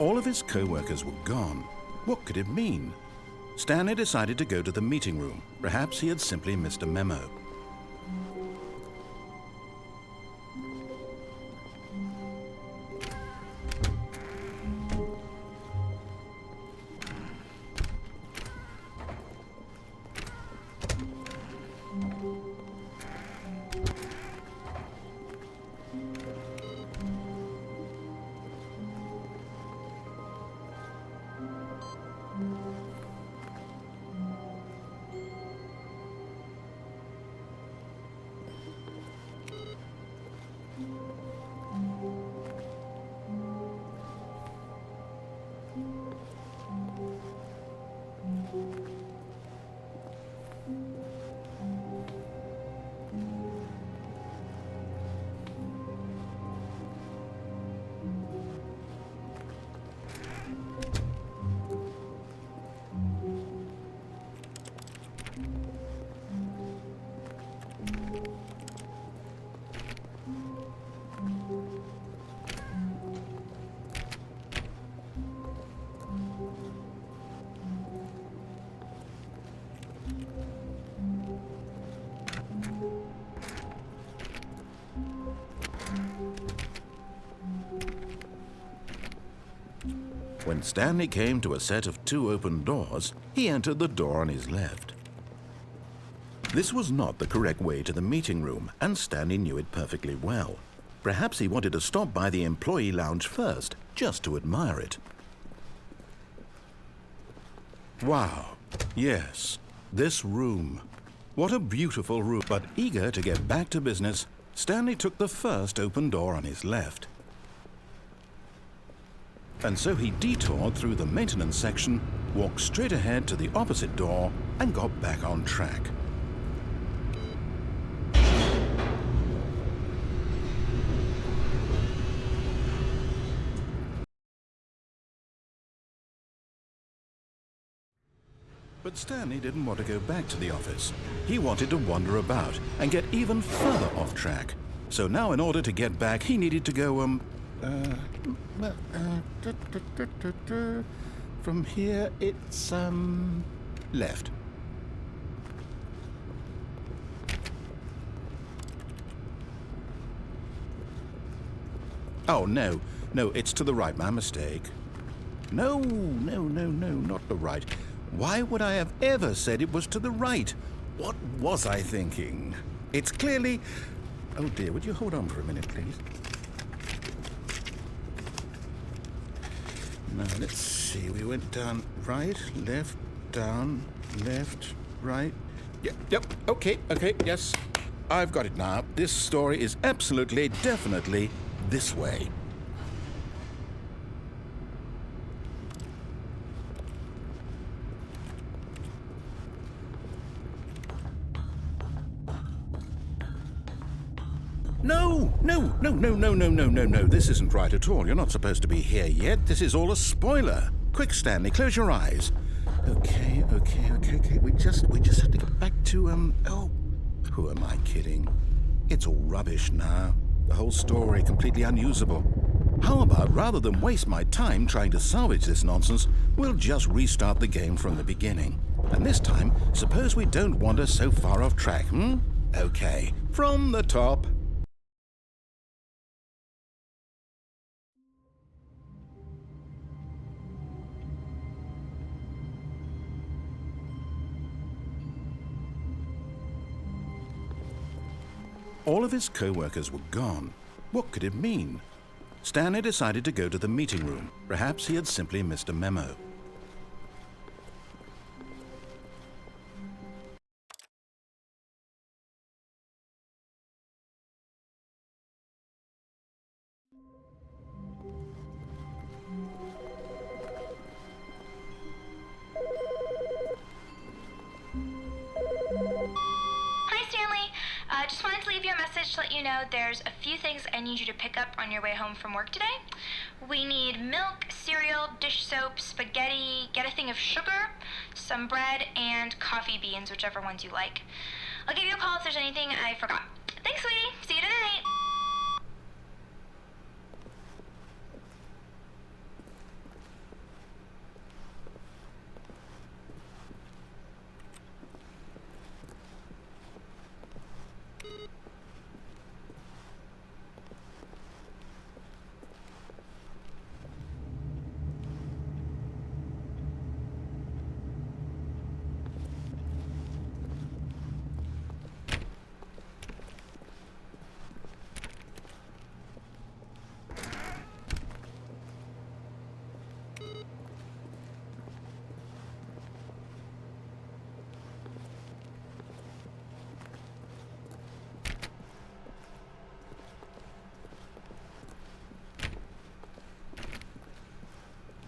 All of his co-workers were gone. What could it mean? Stanley decided to go to the meeting room. Perhaps he had simply missed a memo. When Stanley came to a set of 2 open doors, he entered the door on his left. This was not the correct way to the meeting room, and Stanley knew it perfectly well. Perhaps he wanted to stop by the employee lounge first, just to admire it. Wow, yes, this room. What a beautiful room. But eager to get back to business, Stanley took the first open door on his left. And so he detoured through the maintenance section, walked straight ahead to the opposite door, and got back on track. But Stanley didn't want to go back to the office. He wanted to wander about and get even further off track. So now in order to get back, he needed to go, from here, it's, left. Oh, no, it's to the right, my mistake. No, not the right. Why would I have ever said it was to the right? What was I thinking? It's clearly... Oh dear, would you hold on for a minute, please? Now, let's see. We went down right, left, down, left, right. Yep, okay, yes. I've got it now. This story is absolutely, definitely this way. No. This isn't right at all. You're not supposed to be here yet. This is all a spoiler. Quick, Stanley, close your eyes. Okay. We just have to get back to, oh, who am I kidding? It's all rubbish now. The whole story completely unusable. How about, rather than waste my time trying to salvage this nonsense, we'll just restart the game from the beginning. And this time, suppose we don't wander so far off track, Okay, from the top. All of his co-workers were gone. What could it mean? Stanley decided to go to the meeting room. Perhaps he had simply missed a memo. Just wanted to leave you a message to let you know there's a few things I need you to pick up on your way home from work today. We need milk, cereal, dish soap, spaghetti, get a thing of sugar, some bread, and coffee beans, whichever ones you like. I'll give you a call if there's anything I forgot. Thanks, sweetie. See you tonight.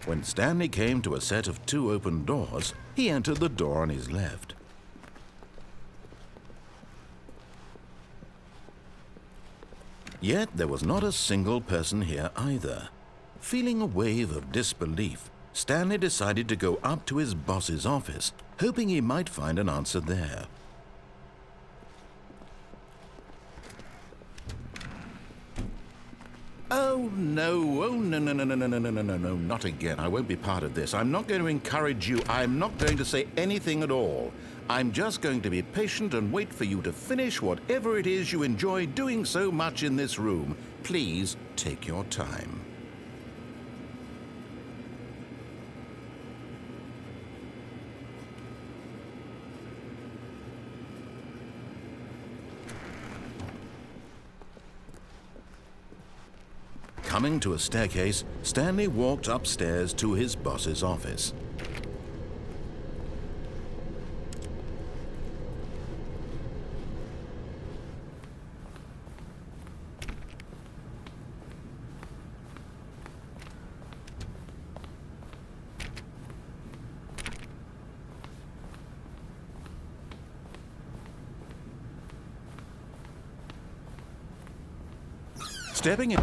When Stanley came to a set of 2 open doors, he entered the door on his left. Yet there was not a single person here either. Feeling a wave of disbelief, Stanley decided to go up to his boss's office, hoping he might find an answer there. Oh, no. Oh, no, no, no, no, no, no, no, no, no, no, not again. I won't be part of this. I'm not going to encourage you. I'm not going to say anything at all. I'm just going to be patient and wait for you to finish whatever it is you enjoy doing so much in this room. Please take your time. Coming to a staircase, Stanley walked upstairs to his boss's office. Stepping in.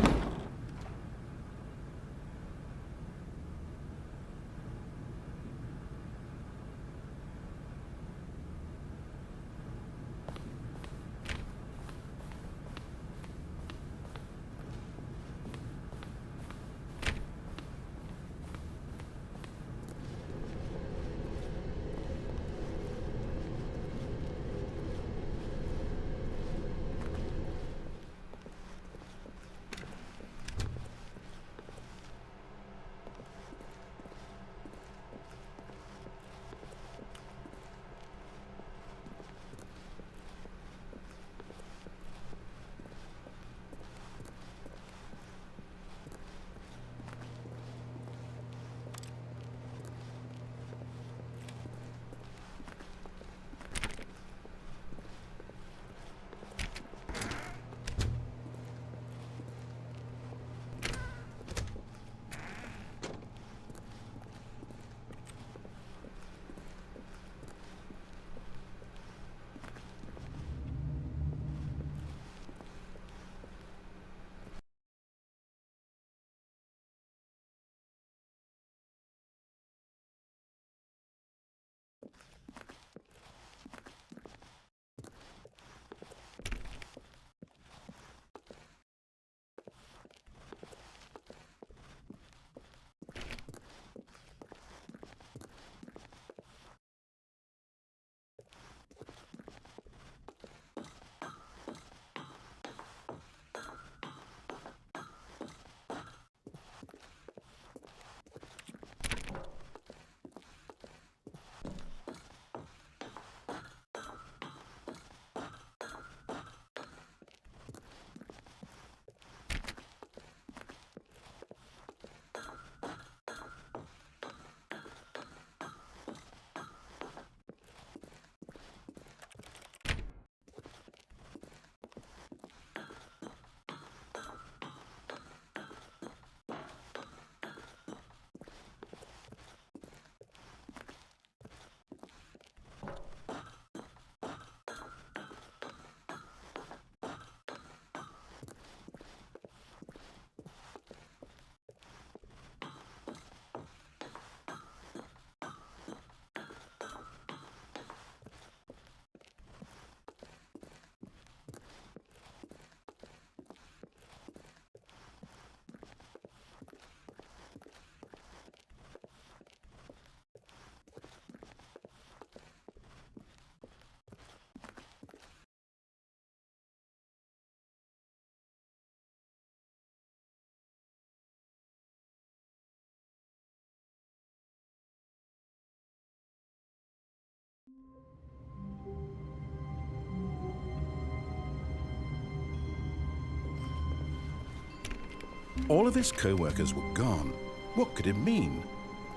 All of his co-workers were gone. What could it mean?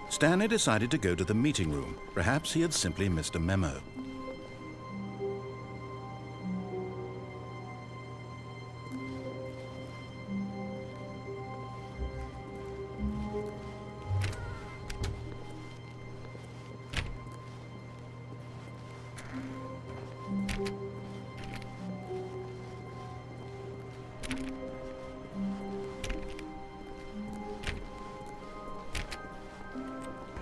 Stanley decided to go to the meeting room. Perhaps he had simply missed a memo.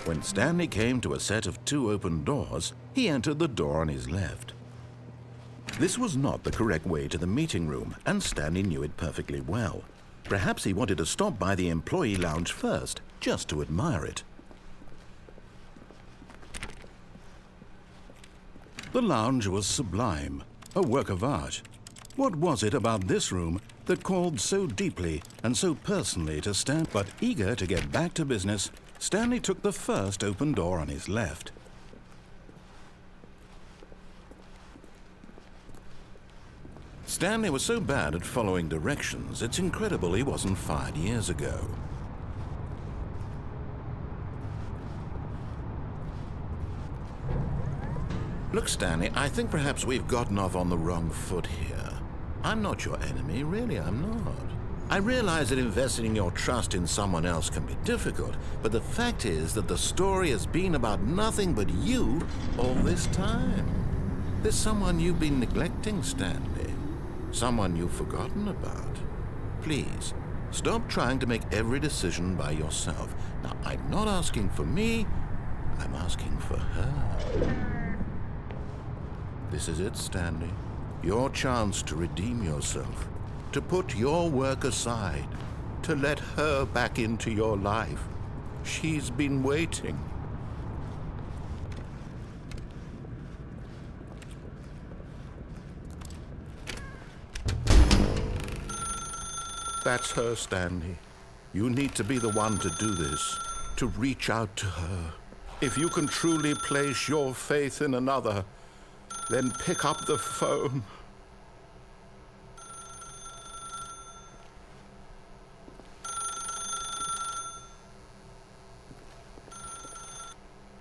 When Stanley came to a set of 2 open doors, he entered the door on his left. This was not the correct way to the meeting room, and Stanley knew it perfectly well. Perhaps he wanted to stop by the employee lounge first, just to admire it. The lounge was sublime, a work of art. What was it about this room that called so deeply and so personally to Stan? But eager to get back to business, Stanley took the first open door on his left. Stanley was so bad at following directions, it's incredible he wasn't fired years ago. Look, Stanley, I think perhaps we've gotten off on the wrong foot here. I'm not your enemy, really, I'm not. I realize that investing your trust in someone else can be difficult, but the fact is that the story has been about nothing but you all this time. There's someone you've been neglecting, Stanley. Someone you've forgotten about. Please, stop trying to make every decision by yourself. Now, I'm not asking for me, I'm asking for her. This is it, Stanley. Your chance to redeem yourself, to put your work aside, to let her back into your life. She's been waiting. That's her, Stanley. You need to be the one to do this, to reach out to her. If you can truly place your faith in another, then pick up the phone.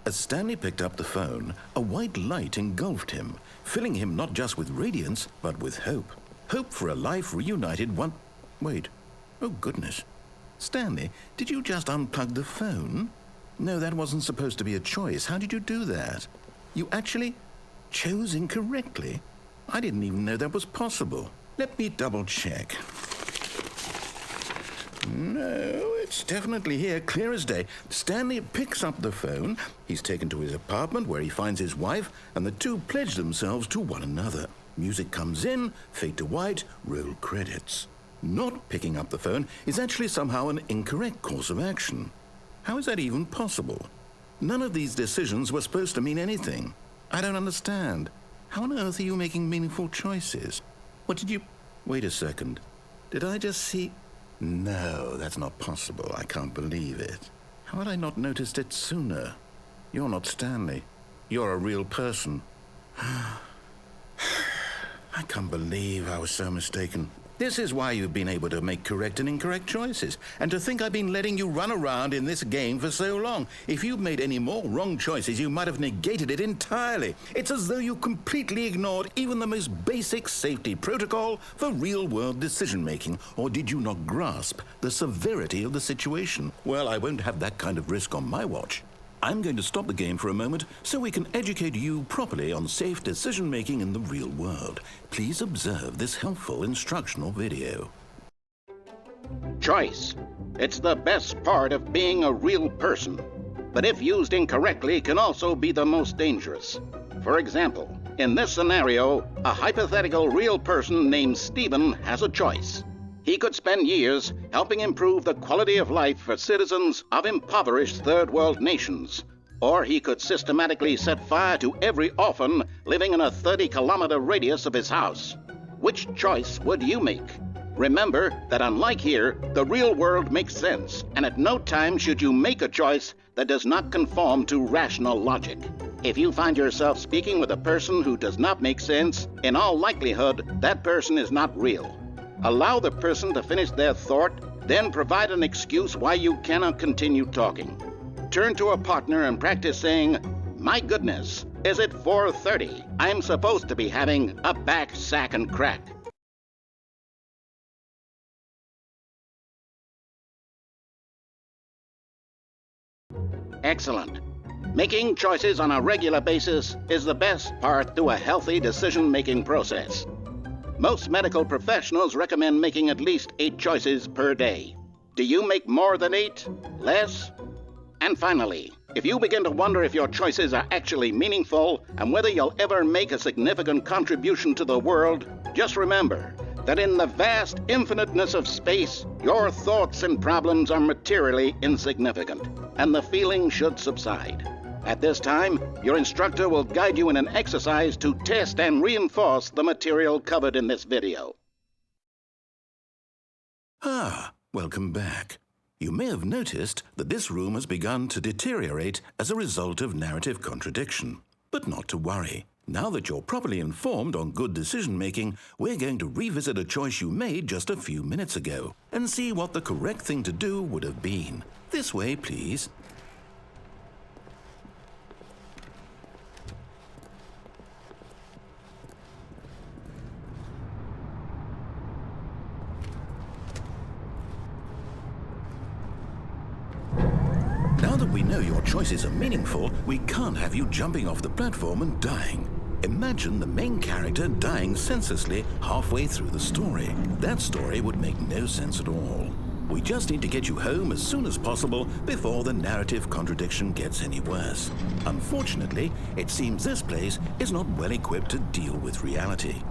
As Stanley picked up the phone, a white light engulfed him, filling him not just with radiance, but with hope. Hope for a life reunited one... Wait. Oh, goodness. Stanley, did you just unplug the phone? No, that wasn't supposed to be a choice. How did you do that? You actually chose incorrectly? I didn't even know that was possible. Let me double check. No, it's definitely here, clear as day. Stanley picks up the phone. He's taken to his apartment where he finds his wife, and the two pledge themselves to one another. Music comes in, fade to white, roll credits. Not picking up the phone is actually somehow an incorrect course of action. How is that even possible? None of these decisions were supposed to mean anything. I don't understand. How on earth are you making meaningful choices? What did you... Wait a second. Did I just see... No, that's not possible. I can't believe it. How had I not noticed it sooner? You're not Stanley. You're a real person. I can't believe I was so mistaken. This is why you've been able to make correct and incorrect choices. And to think I've been letting you run around in this game for so long. If you'd made any more wrong choices, you might have negated it entirely. It's as though you completely ignored even the most basic safety protocol for real-world decision-making. Or did you not grasp the severity of the situation? Well, I won't have that kind of risk on my watch. I'm going to stop the game for a moment so we can educate you properly on safe decision-making in the real world. Please observe this helpful instructional video. Choice. It's the best part of being a real person, but if used incorrectly can also be the most dangerous. For example, in this scenario, a hypothetical real person named Stephen has a choice. He could spend years helping improve the quality of life for citizens of impoverished third world nations. Or he could systematically set fire to every orphan living in a 30-kilometer radius of his house. Which choice would you make? Remember that unlike here, the real world makes sense, and at no time should you make a choice that does not conform to rational logic. If you find yourself speaking with a person who does not make sense, in all likelihood, that person is not real. Allow the person to finish their thought, then provide an excuse why you cannot continue talking. Turn to a partner and practice saying, "My goodness, is it 4:30? I'm supposed to be having a back, sack, and crack." Excellent. Making choices on a regular basis is the best part to a healthy decision-making process. Most medical professionals recommend making at least 8 choices per day. Do you make more than 8? Less? And finally, If you begin to wonder if your choices are actually meaningful and whether you'll ever make a significant contribution to the world, just remember that in the vast infiniteness of space, your thoughts and problems are materially insignificant, and the feeling should subside. At this time, your instructor will guide you in an exercise to test and reinforce the material covered in this video. Welcome back. You may have noticed that this room has begun to deteriorate as a result of narrative contradiction. But not to worry. Now that you're properly informed on good decision-making, we're going to revisit a choice you made just a few minutes ago and see what the correct thing to do would have been. This way, please. Now that we know your choices are meaningful, we can't have you jumping off the platform and dying. Imagine the main character dying senselessly halfway through the story. That story would make no sense at all. We just need to get you home as soon as possible before the narrative contradiction gets any worse. Unfortunately, it seems this place is not well equipped to deal with reality.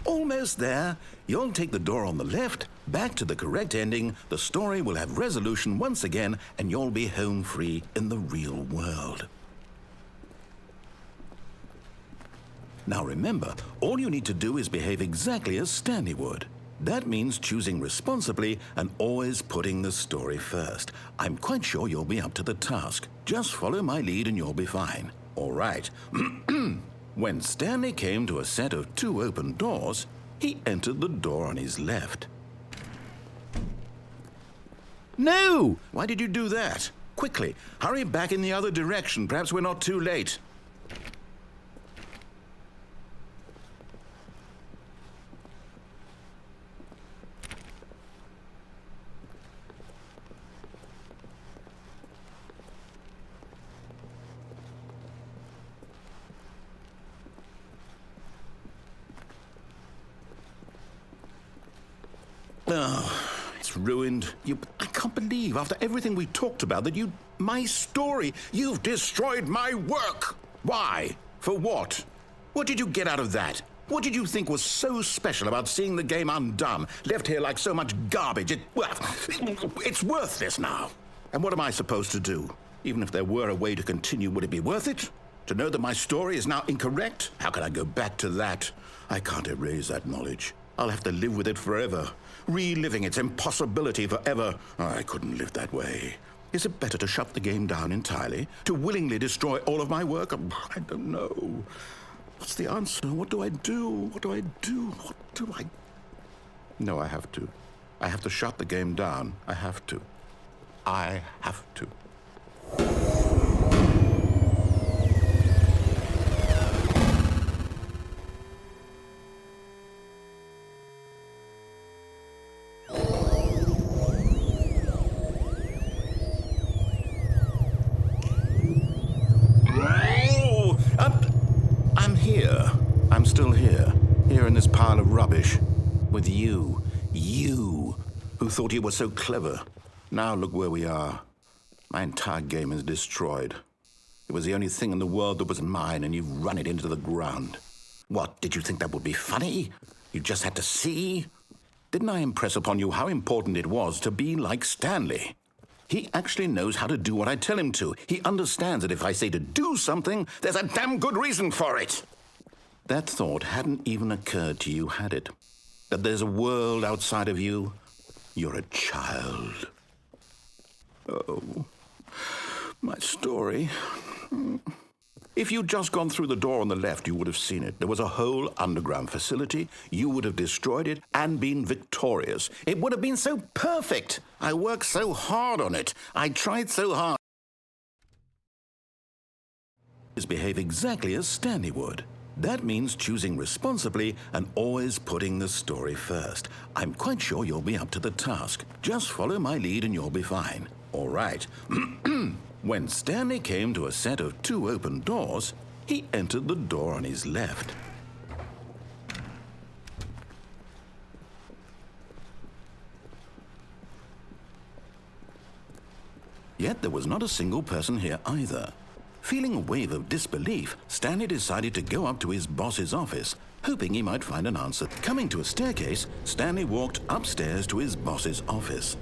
Almost there. You'll take the door on the left, back to the correct ending, the story will have resolution once again, and you'll be home free in the real world. Now remember, all you need to do is behave exactly as Stanley would. That means choosing responsibly and always putting the story first. I'm quite sure you'll be up to the task. Just follow my lead and you'll be fine. All right. When Stanley came to a set of 2 open doors, he entered the door on his left. No! Why did you do that? Quickly, hurry back in the other direction. Perhaps we're not too late. Oh, it's ruined. I can't believe, after everything we talked about, that my story, you've destroyed my work. Why? For what? What did you get out of that? What did you think was so special about seeing the game undone, left here like so much garbage? It's worthless now. And what am I supposed to do? Even if there were a way to continue, would it be worth it? To know that my story is now incorrect? How can I go back to that? I can't erase that knowledge. I'll have to live with it forever, reliving its impossibility forever. I couldn't live that way. Is it better to shut the game down entirely? To willingly destroy all of my work? I don't know. What's the answer? What do I do? What do I do? What do I... No, I have to. I have to shut the game down. I have to. I have to. I'm still here in this pile of rubbish, with you, who thought you were so clever. Now look where we are. My entire game is destroyed. It was the only thing in the world that was mine, and you've run it into the ground. What, did you think that would be funny? You just had to see? Didn't I impress upon you how important it was to be like Stanley? He actually knows how to do what I tell him to. He understands that if I say to do something, there's a damn good reason for it. That thought hadn't even occurred to you, had it? That there's a world outside of you? You're a child. Oh, my story. If you'd just gone through the door on the left, you would have seen it. There was a whole underground facility. You would have destroyed it and been victorious. It would have been so perfect. I worked so hard on it. I tried so hard. behave exactly as Stanley would. That means choosing responsibly and always putting the story first. I'm quite sure you'll be up to the task. Just follow my lead and you'll be fine. All right. When Stanley came to a set of 2 open doors, he entered the door on his left. Yet there was not a single person here either. Feeling a wave of disbelief, Stanley decided to go up to his boss's office, hoping he might find an answer. Coming to a staircase, Stanley walked upstairs to his boss's office.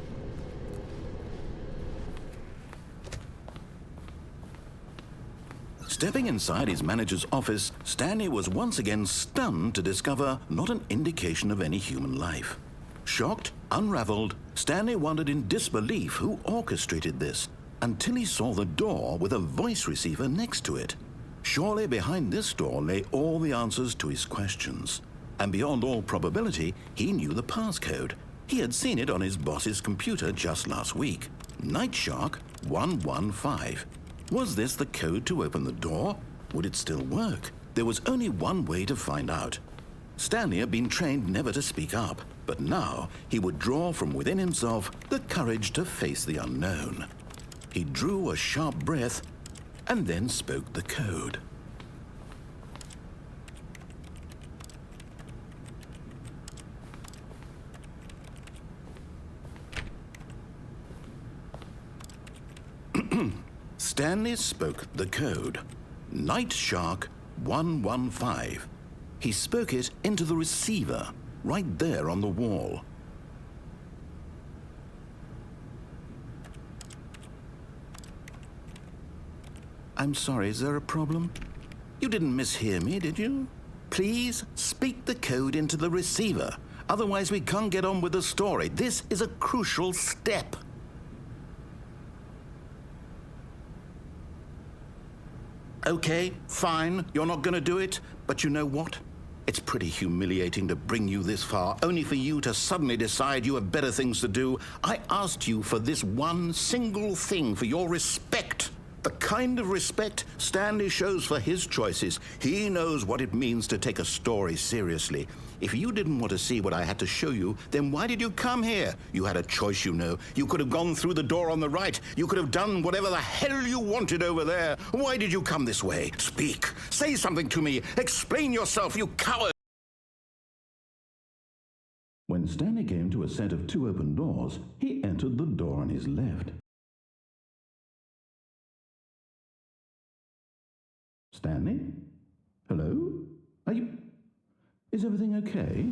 Stepping inside his manager's office, Stanley was once again stunned to discover not an indication of any human life. Shocked, unraveled, Stanley wondered in disbelief who orchestrated this, until he saw the door with a voice receiver next to it. Surely behind this door lay all the answers to his questions. And beyond all probability, he knew the passcode. He had seen it on his boss's computer just last week. Night Shark 115. Was this the code to open the door? Would it still work? There was only one way to find out. Stanley had been trained never to speak up, but now he would draw from within himself the courage to face the unknown. He drew a sharp breath and then spoke the code. Stanley spoke the code. Night Shark 115. He spoke it into the receiver, right there on the wall. I'm sorry, is there a problem? You didn't mishear me, did you? Please speak the code into the receiver. Otherwise, we can't get on with the story. This is a crucial step. Okay, fine, you're not going to do it, but you know what? It's pretty humiliating to bring you this far, only for you to suddenly decide you have better things to do. I asked you for this one single thing, for your respect. The kind of respect Stanley shows for his choices. He knows what it means to take a story seriously. If you didn't want to see what I had to show you, then why did you come here? You had a choice, you know. You could have gone through the door on the right. You could have done whatever the hell you wanted over there. Why did you come this way? Speak. Say something to me. Explain yourself, you coward. When Stanley came to a set of 2 open doors, he entered the door on his left. Stanley? Hello? Is everything okay?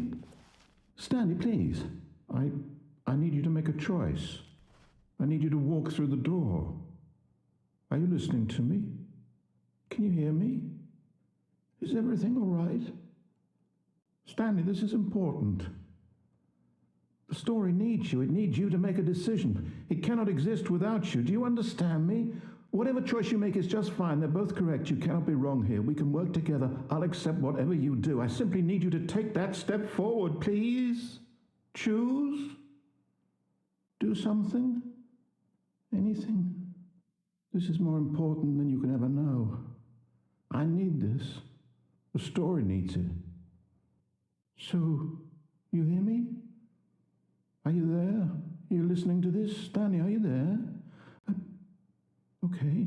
Stanley, please. I need you to make a choice. I need you to walk through the door. Are you listening to me? Can you hear me? Is everything all right? Stanley, this is important. The story needs you. It needs you to make a decision. It cannot exist without you. Do you understand me? Whatever choice you make is just fine. They're both correct. You cannot be wrong here. We can work together. I'll accept whatever you do. I simply need you to take that step forward, please. Choose. Do something. Anything. This is more important than you can ever know. I need this. The story needs it. So, you hear me? Are you there? Are you listening to this? Stanley, are you there? Okay.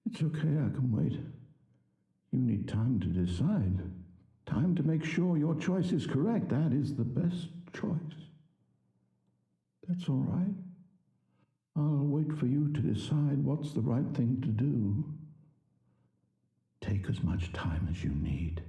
It's okay, I can wait. You need time to decide. Time to make sure your choice is correct. That is the best choice. That's all right. I'll wait for you to decide what's the right thing to do. Take as much time as you need.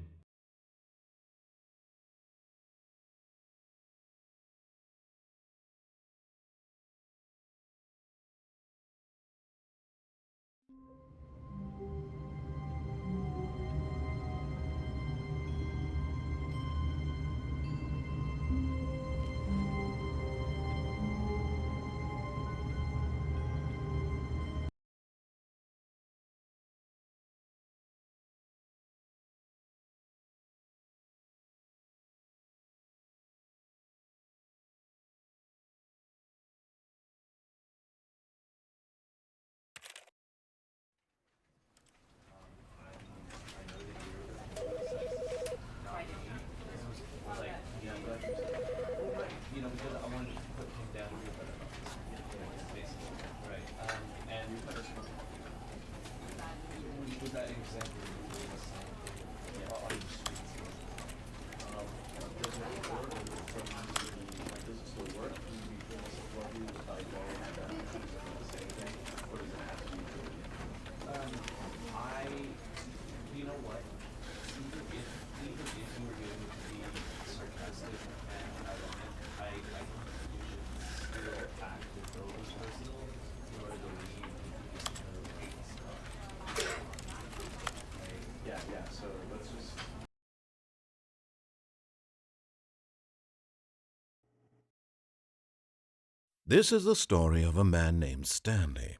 This is the story of a man named Stanley.